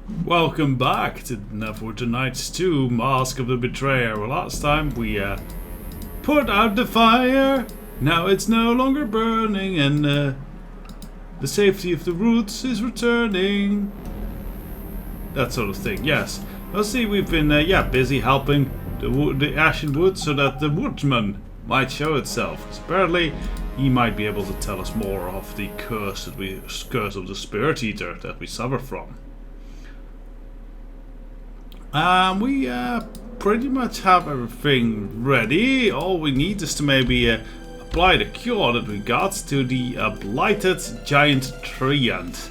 Welcome back to Neverwinter Nights 2, Mask of the Betrayer. Well, last time we put out the fire, now it's no longer burning, and the safety of the roots is returning. That sort of thing, yes. Well, see, we've been busy helping the Ashen Wood so that the woodsman might show itself. 'Cause apparently, he might be able to tell us more of the curse of the Spirit Eater that we suffer from. We pretty much have everything ready. All we need is to maybe apply the cure that we got to the blighted giant tree ant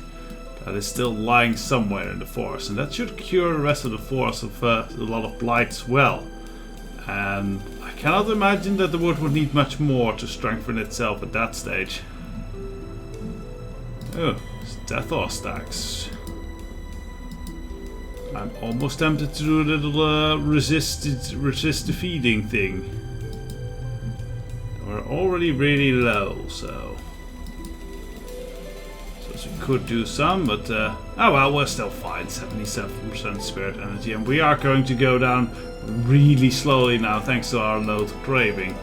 that is still lying somewhere in the forest, and that should cure the rest of the forest of a lot of blight as well. And I cannot imagine that the wood would need much more to strengthen itself at that stage. Oh, it's Deathor stacks. I'm almost tempted to do a little resist the feeding thing. We're already really low, so we could do some, but oh well, we're still fine. 77% spirit energy, and we are going to go down really slowly now, thanks to our low craving.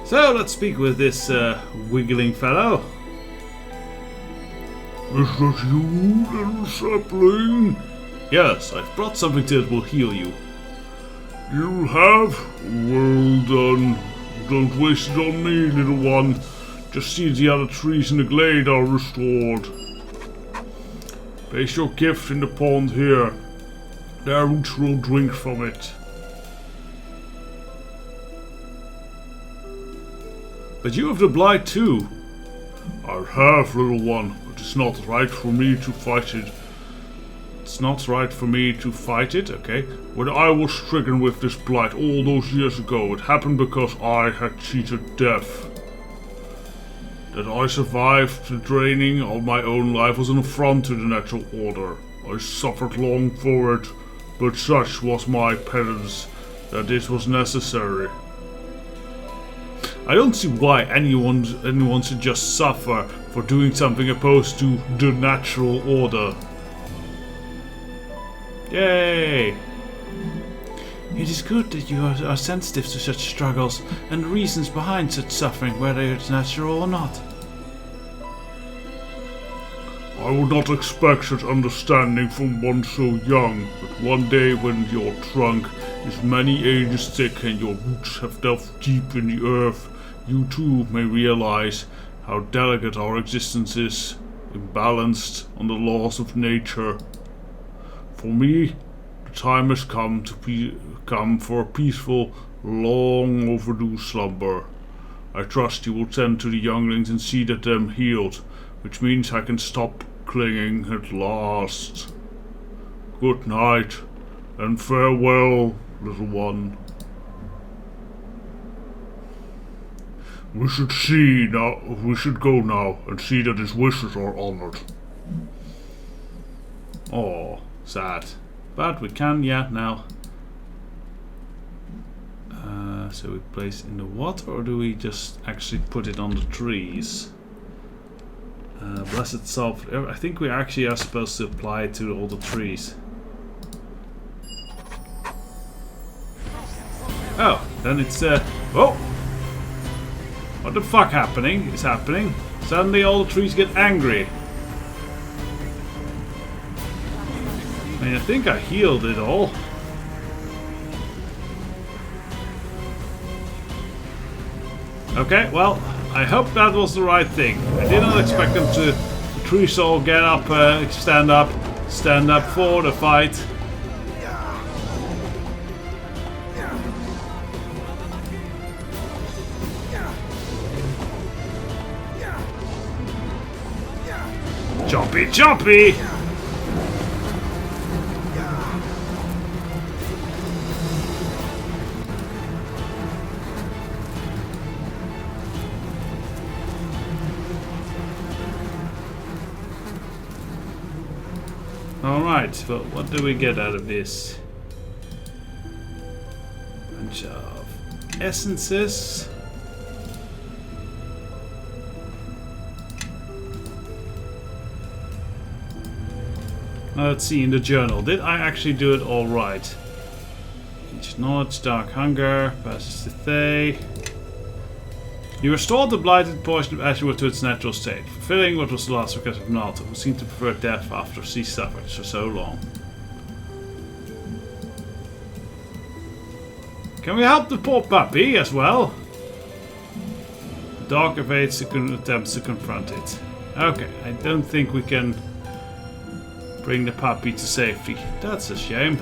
So let's speak with this wiggling fellow. Is that you, little sapling? Yes, I've brought something that will heal you. You have? Well done. Don't waste it on me, little one. Just see the other trees in the glade are restored. Place your gift in the pond here. Their roots will drink from it. But you have the blight too. I have, little one. It's not right for me to fight it. It's not right for me to fight it, okay? When I was stricken with this blight all those years ago, it happened because I had cheated death. That I survived the draining of my own life was an affront to the natural order. I suffered long for it, but such was my penance that it was necessary. I don't see why anyone should just suffer for doing something opposed to the natural order. Yay! It is good that you are sensitive to such struggles and the reasons behind such suffering, whether it's natural or not. I would not expect such understanding from one so young, but one day when your trunk is many ages thick and your roots have delved deep in the earth, you too may realize how delicate our existence is, imbalanced on the laws of nature. For me, the time has come for a peaceful, long overdue slumber. I trust you will tend to the younglings and see that them healed, which means I can stop clinging at last. Good night, and farewell, little one. We should go now and see that his wishes are honored. Oh, sad. But we can, now. So we place it in the water, or do we just actually put it on the trees? Blessed Self. I think we actually are supposed to apply it to all the trees. Oh, then it's oh! What the fuck is happening? Suddenly all the trees get angry. I mean, I think I healed it all. Okay, well, I hope that was the right thing. I did not expect them to, the trees all get up, stand up for the fight. Choppy, choppy! Alright, but what do we get out of this? Bunch of essences. Let's see in the journal. Did I actually do it all right? Each knowledge, dark hunger, passes to Thay. You restored the blighted portion of Ashwood to its natural state, fulfilling what was the last request of Nalta, who seemed to prefer death after she suffered for so long. Can we help the poor puppy as well? The dog evades the attempts to confront it. Okay, I don't think we can bring the puppy to safety. That's a shame.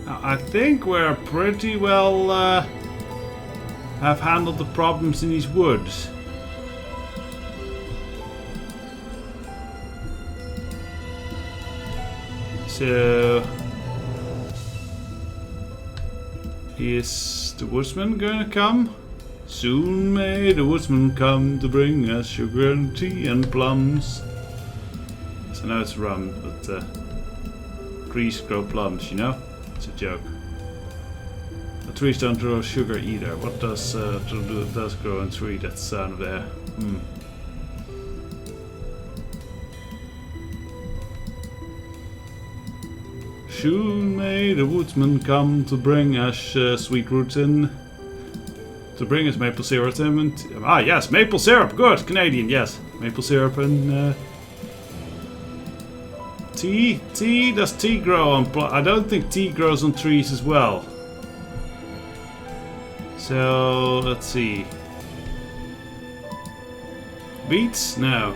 I think we're pretty well have handled the problems in these woods. So, is the woodsman gonna come? Soon may the woodsman come to bring us sugar and tea and plums. So I know it's rum, but trees grow plums, you know? It's a joke. The trees don't grow sugar either. What does grow in a tree? That's the sound of air. Soon may the woodsman come to bring us sweet roots in. To bring us maple syrup and... Ah, yes, maple syrup! Good! Canadian, yes. Maple syrup and... tea? Tea? Does tea grow on... I don't think tea grows on trees as well. So, let's see. Beets? No.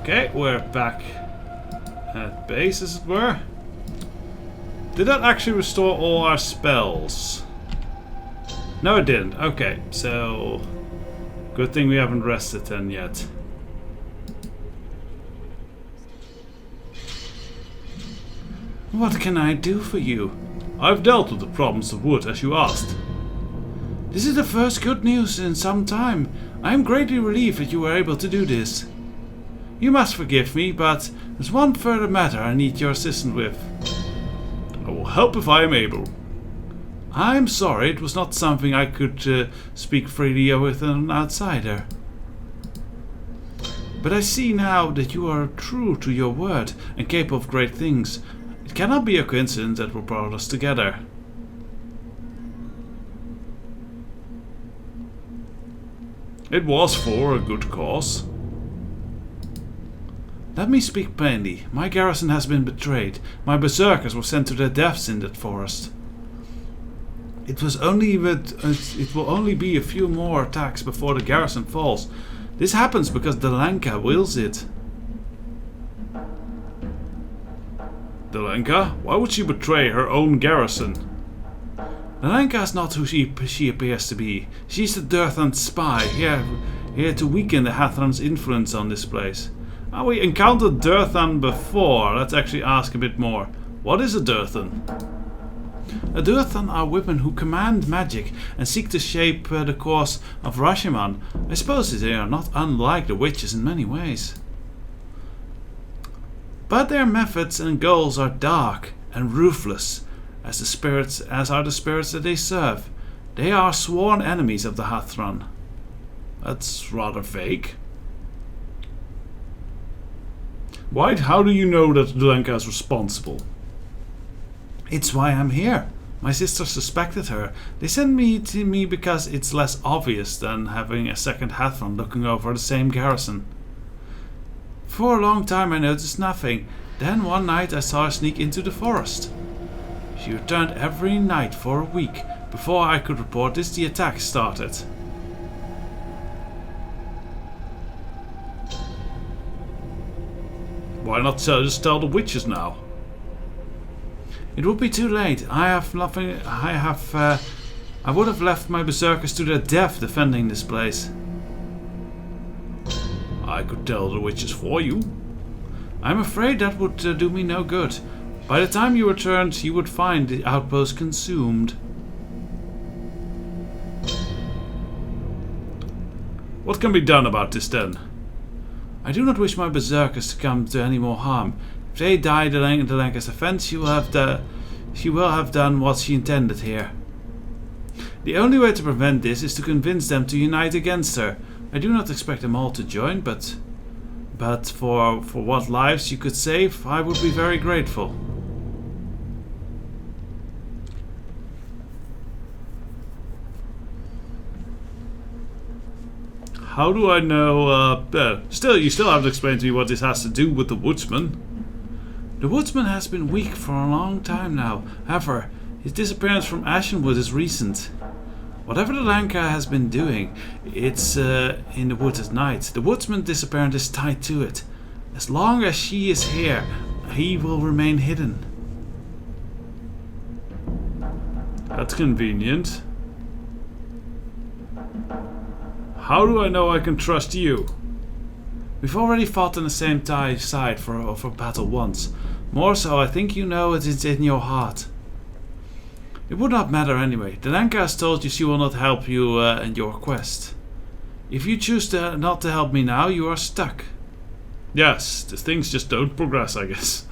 Okay, we're back at base, as it were. Did that actually restore all our spells? No, it didn't. Okay, so... Good thing we haven't rested then yet. What can I do for you? I've dealt with the problems of wood, as you asked. This is the first good news in some time. I am greatly relieved that you were able to do this. You must forgive me, but there's one further matter I need your assistance with. I will help if I am able. I'm sorry, it was not something I could speak freely with an outsider. But I see now that you are true to your word and capable of great things. It cannot be a coincidence that we brought us together. It was for a good cause. Let me speak plainly. My garrison has been betrayed. My berserkers were sent to their deaths in that forest. It will only be a few more attacks before the garrison falls. This happens because Delanka wills it. Delanka? Why would she betray her own garrison? Delanka is not who she appears to be. She's the Durthan spy, here to weaken the Hathran's influence on this place. We encountered Durthan before. Let's actually ask a bit more. What is a Durthan? A Durthan are women who command magic and seek to shape the course of Rashiman. I suppose they are not unlike the witches in many ways. But their methods and goals are dark and ruthless, as are the spirits that they serve. They are sworn enemies of the Hathran. That's rather vague. White, how do you know that Delanka is responsible? It's why I'm here. My sister suspected her. They sent me to me because it's less obvious than having a second Hathran looking over the same garrison. For a long time I noticed nothing. Then one night I saw her sneak into the forest. She returned every night for a week. Before I could report this, the attack started. Why not just tell the witches now? It would be too late. I would have left my berserkers to their death defending this place. I could tell the witches for you. I'm afraid that would do me no good. By the time you returned, you would find the outpost consumed. What can be done about this then? I do not wish my berserkers to come to any more harm. If they die in the Lanka's defense, she will have done what she intended here. The only way to prevent this is to convince them to unite against her. I do not expect them all to join, but for what lives you could save, I would be very grateful. How do I know? You still haven't explained to me what this has to do with the woodsman. The woodsman has been weak for a long time now. However, his disappearance from Ashenwood is recent. Whatever the Lanka has been doing, it's in the woods at night. The woodsman's disappearance is tied to it. As long as she is here, he will remain hidden. That's convenient. How do I know I can trust you? We've already fought on the same side for battle once. More so, I think you know it is in your heart. It would not matter anyway. The Lanka has told you she will not help you in your quest. If you choose not to help me now, you are stuck. Yes, the things just don't progress, I guess.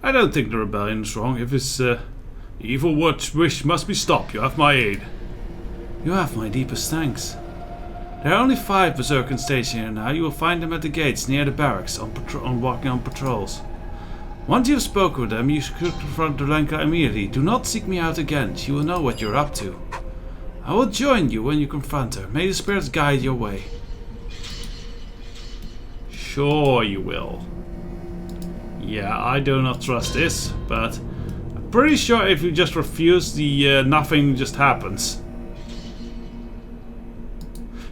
I don't think the rebellion is wrong. If it's evil wish must be stopped, you have my aid. You have my deepest thanks. There are only 5 Berserkers stationed here now. You will find them at the gates near the barracks, walking on patrols. Once you have spoken with them, you should confront the Lanka immediately. Do not seek me out again. She will know what you're up to. I will join you when you confront her. May the spirits guide your way. Sure you will. Yeah, I do not trust this, but I'm pretty sure if you just refuse, nothing just happens.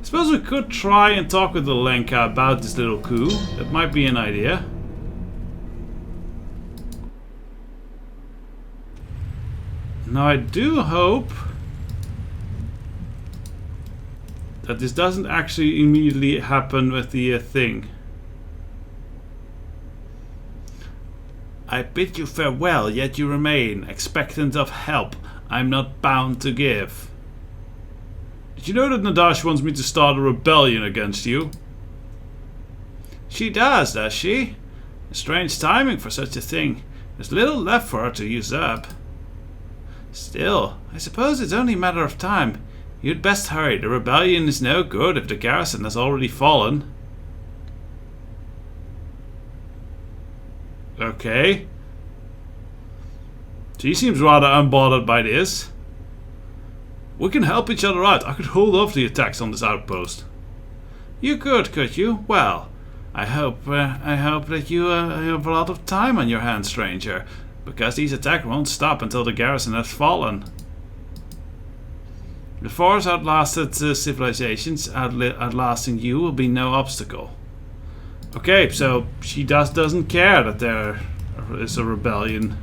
Suppose we could try and talk with the Lanka about this little coup. That might be an idea. Now I do hope that this doesn't actually immediately happen with the thing. I bid you farewell, yet you remain, expectant of help I'm not bound to give. Did you know that Nadash wants me to start a rebellion against you? She does she? A strange timing for such a thing. There's little left for her to use up. Still, I suppose it's only a matter of time. You'd best hurry. The rebellion is no good if the garrison has already fallen. Okay. She seems rather unbothered by this. We can help each other out. I could hold off the attacks on this outpost. You could you? Well, I hope that you have a lot of time on your hands, stranger, because these attacks won't stop until the garrison has fallen. The force outlasted civilizations. Outlasting you will be no obstacle. Okay, so she doesn't care that there is a rebellion.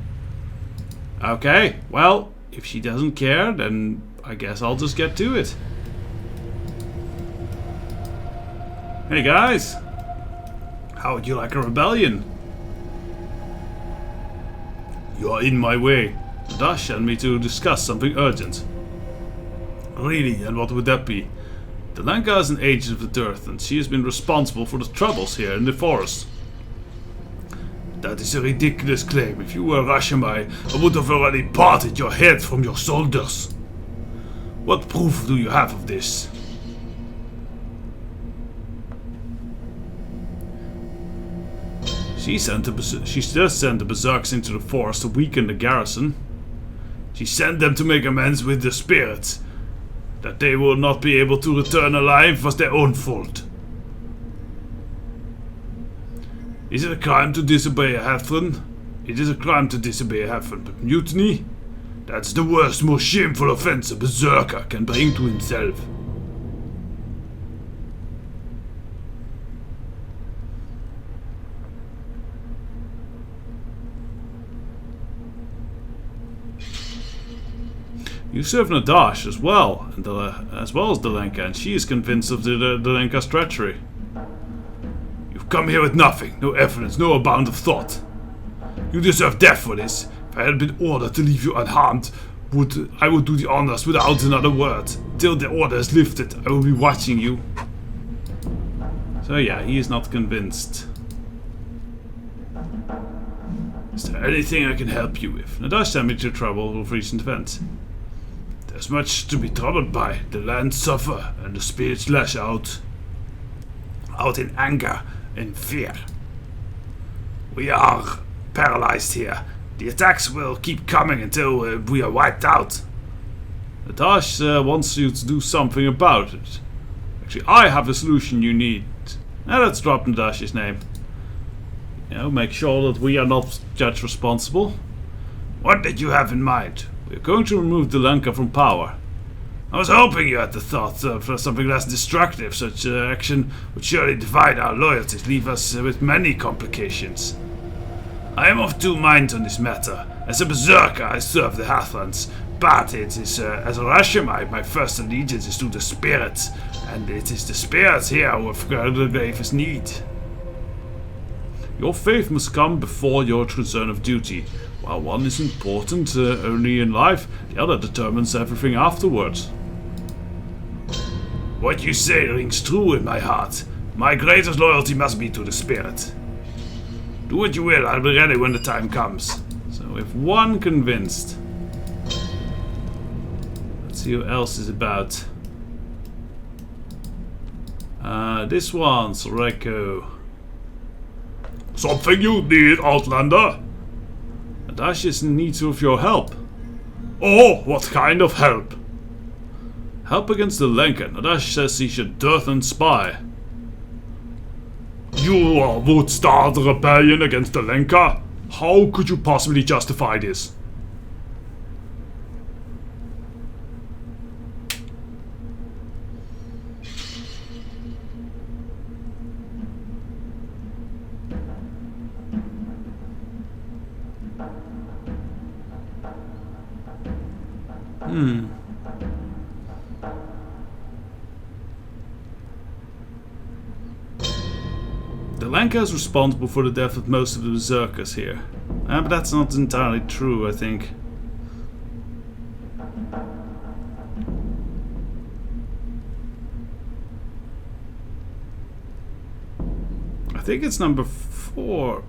Okay, well, if she doesn't care, then I guess I'll just get to it. Hey guys, how would you like a rebellion? You are in my way. Dash sent me to discuss something urgent. Really, and what would that be? The Lanka is an agent of the Dearth, and she has been responsible for the troubles here in the forest. That is a ridiculous claim. If you were Rashomai, I would have already parted your head from your shoulders. What proof do you have of this? She just sent the Berserkers into the forest to weaken the garrison. She sent them to make amends with the spirits. That they will not be able to return alive was their own fault. Is it a crime to disobey a Hephron? It is a crime to disobey a Hephron, but mutiny? That's the worst, most shameful offense a Berserker can bring to himself. You serve Nadash as well, and as well as the Lanka, and she is convinced of the Lanka's treachery. You've come here with nothing, no evidence, no amount of thought. You deserve death for this. If I had been ordered to leave you unharmed, I would do the honors without another word. Till the order is lifted, I will be watching you. So yeah, he is not convinced. Is there anything I can help you with? Nadash sent me to trouble with recent events. There's much to be troubled by. The lands suffer, and the spirits lash out. Out in anger and fear. We are paralyzed here. The attacks will keep coming until we are wiped out. Nadash wants you to do something about it. Actually, I have the solution you need. Now let's drop Nadash's name. You know, make sure that we are not judged responsible. What did you have in mind? We're going to remove the Lanka from power. I was hoping you had the thought for something less destructive. Such action would surely divide our loyalties, leave us with many complications. I am of two minds on this matter. As a berserker, I serve the Hearthlands, but it is as a Rashomite, my first allegiance is to the spirits, and it is the spirits here who have the gravest need. Your faith must come before your concern of duty. While one is important only in life, the other determines everything afterwards. What you say rings true in my heart. My greatest loyalty must be to the spirit. Do what you will, I'll be ready when the time comes. So if one convinced. Let's see who else is about. This one, Soreko. Something you need, Outlander? Nadash is in need of your help. Oh, what kind of help? Help against the Lanka. Nadash says he should death and spy. You would start a rebellion against the Lanka? How could you possibly justify this? The Lanka is responsible for the death of most of the berserkers here. But that's not entirely true, I think. I think it's number 4.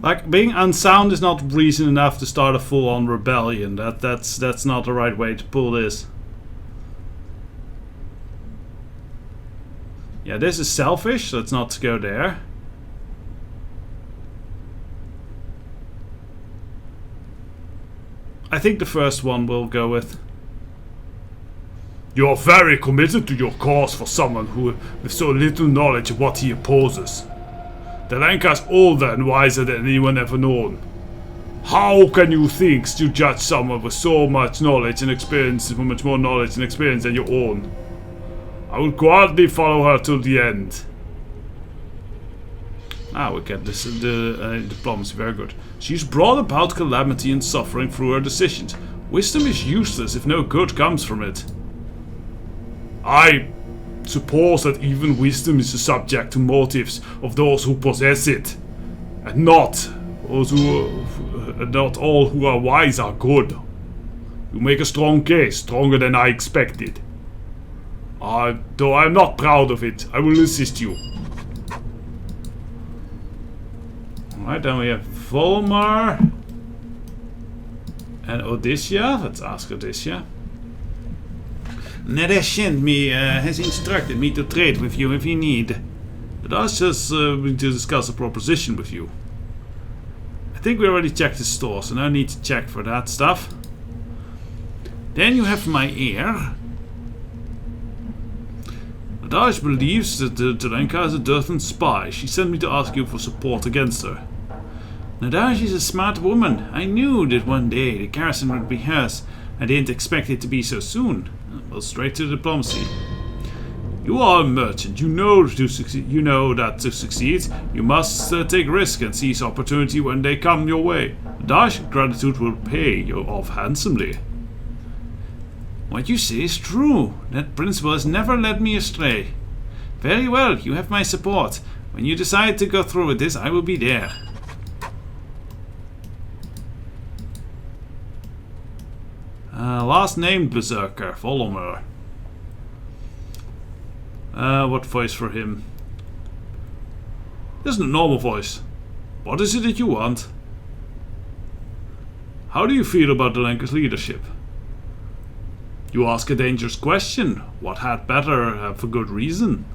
Like, being unsound is not reason enough to start a full-on rebellion. That's not the right way to pull this. Yeah, this is selfish. Let's not go there. I think the first one we'll go with. You're very committed to your cause for someone who with so little knowledge of what he opposes. The Lanka is older and wiser than anyone ever known. How can you think to judge someone with so much knowledge and experience, so much more knowledge and experience than your own? I will gladly follow her till the end. Ah, we get this diplomacy, very good. She's brought about calamity and suffering through her decisions. Wisdom is useless if no good comes from it. I suppose that even wisdom is subject to motives of those who possess it, and not all who are wise are good. You make a strong case, stronger than I expected. Though I'm not proud of it, I will assist you. Alright, then we have Volmar and Odysseus. Let's ask Odysseus. Nadash has instructed me to trade with you if you need. Nadash says to discuss a proposition with you. I think we already checked the store, so no need to check for that stuff. Then you have my ear. Nadash believes that Terenka is a Durthan spy. She sent me to ask you for support against her. Nadash is a smart woman. I knew that one day the Garrison would be hers. I didn't expect it to be so soon. Well, straight to diplomacy. You are a merchant. You know that to succeed, you must take risk and seize opportunity when they come your way. Nadash gratitude will pay you off handsomely. What you say is true. That principle has never led me astray. Very well, you have my support. When you decide to go through with this, I will be there. Last named Berserker, Volmer. What voice for him? This isn't a normal voice. What is it that you want? How do you feel about the Lanka's leadership? You ask a dangerous question. What had better have for good reason?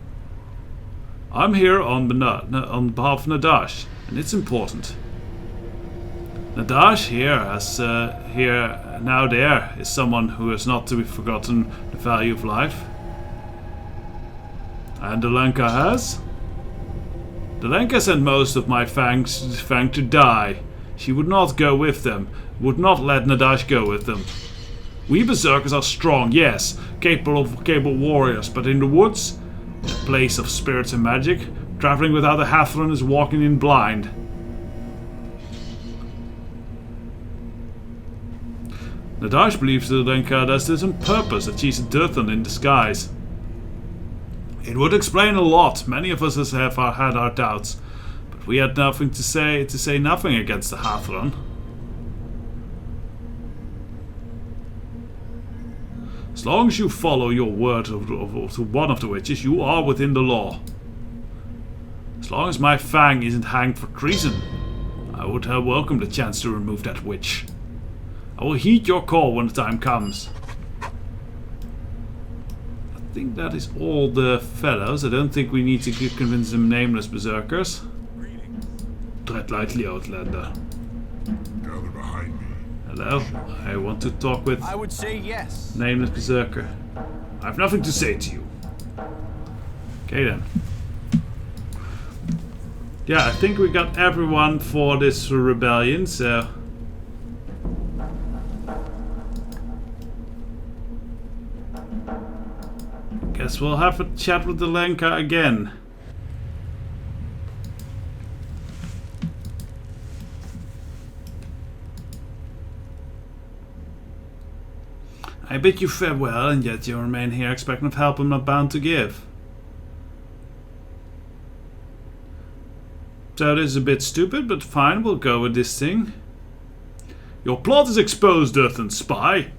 I'm here on behalf of Nadash, and it's important. Nadash there is someone who is not to be forgotten the value of life. And the Lanka has? The Lanka sent most of my Fang to die. She would not go with them, would not let Nadash go with them. We Berserkers are strong, yes, capable warriors, but in the woods, a place of spirits and magic, traveling without a Hathron is walking in blind. Nadash believes the Lanka does this on purpose, that she's a Dirthan in disguise. It would explain a lot. Many of us have had our doubts, but we had nothing to say nothing against the Hathron. As long as you follow your word to one of the witches, you are within the law. As long as my Fang isn't hanged for treason, I would have welcomed the chance to remove that witch. I will heed your call when the time comes. I think that is all the fellows. I don't think we need to convince them nameless berserkers. Tread lightly, Outlander. Gather behind me. Hello, I want to talk with... I would say yes. Nameless berserker. I have nothing to say to you. Okay then. Yeah, I think we got everyone for this rebellion, so... Guess we'll have a chat with the Lanka again. I bid you farewell, and yet you remain here expecting of help I'm not bound to give. So this is a bit stupid, but fine, we'll go with this thing. Your plot is exposed, Dirthan spy.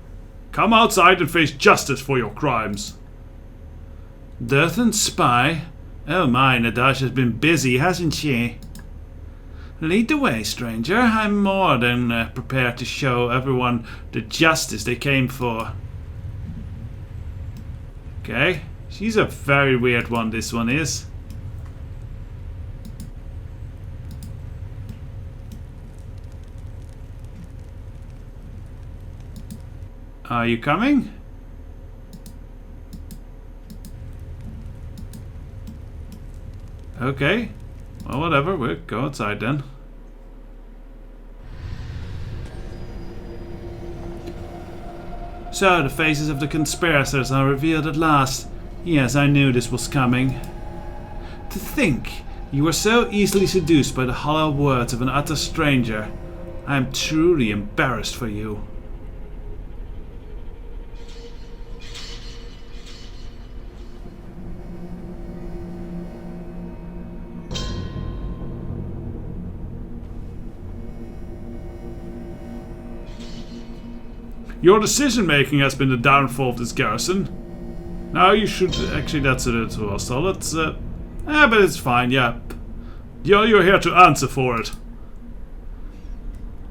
Come outside and face justice for your crimes. Dirthan spy? Oh my, Nadash has been busy, hasn't she? Lead the way, stranger. I'm more than prepared to show everyone the justice they came for. Okay, she's a very weird one, this one is. Are you coming? Okay. Well, whatever. We'll go outside then. So, the faces of the conspirators are revealed at last. Yes, I knew this was coming. To think you were so easily seduced by the hollow words of an utter stranger. I am truly embarrassed for you. Your decision-making has been the downfall of this garrison. Now you should... Actually, that's a little hostile. Let's... but it's fine, yeah. You're here to answer for it.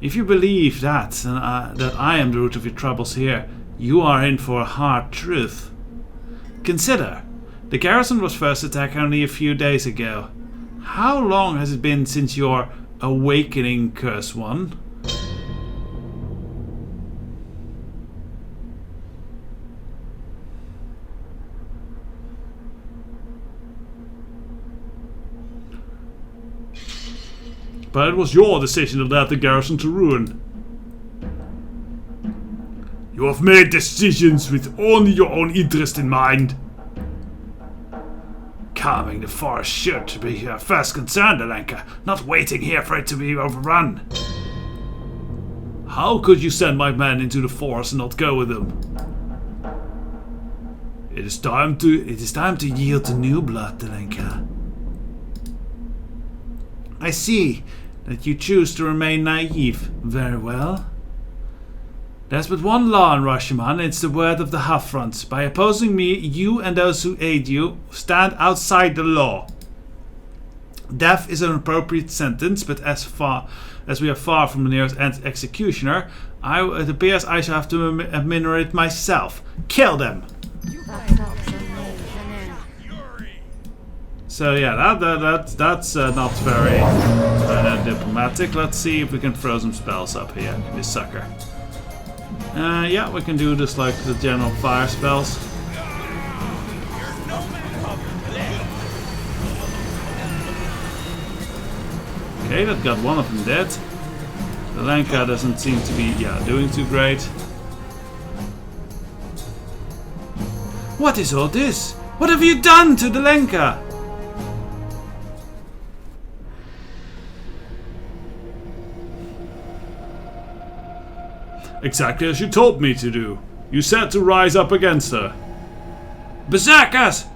If you believe that I am the root of your troubles here, you are in for a hard truth. Consider, the garrison was first attacked only a few days ago. How long has it been since your awakening, Curse One? But it was your decision that led the garrison to ruin. You have made decisions with only your own interest in mind. Calming the forest should be your first concern, Alenka, not waiting here for it to be overrun. How could you send my men into the forest and not go with them? It is time to yield to new blood, Delenka. I see that you choose to remain naive. Very well. There's but one law in Rashomon, it's the word of the Huffront. By opposing me, you and those who aid you stand outside the law. Death is an appropriate sentence, but as we are far from the nearest executioner, it appears I shall have to administer it myself. Kill them! So yeah, that's not very diplomatic. Let's see if we can throw some spells up here. This sucker. Yeah, we can do just like the general fire spells. Okay, that got one of them dead. The Lenka doesn't seem to be, doing too great. What is all this? What have you done to the Lenka? Exactly as you told me to do. You said to rise up against her. Berserkers!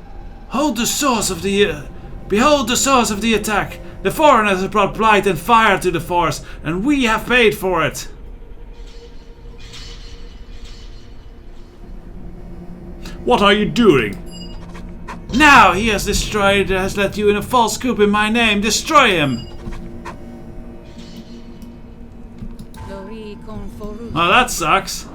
Behold the source of the attack. The foreigners have brought blight and fire to the force, and we have paid for it. What are you doing? Now he has let you in a false coup in my name. Destroy him! Oh, that sucks.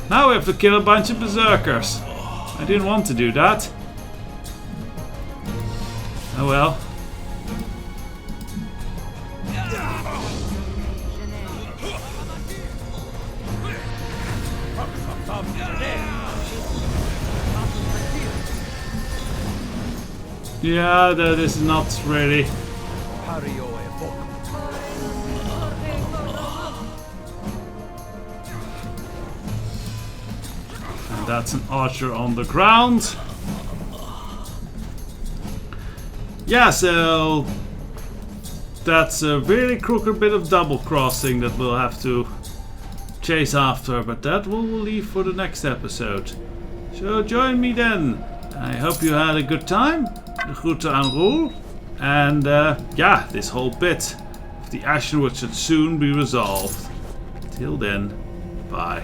Now we have to kill a bunch of berserkers. I didn't want to do that. Oh well. Yeah, this is not really. And that's an archer on the ground. Yeah, so that's a really crooked bit of double crossing that we'll have to chase after, but that we'll leave for the next episode. So join me then. I hope you had a good time. De groeten aan Roel. And yeah, this whole bit of the Ashenwood should soon be resolved. Till then, bye.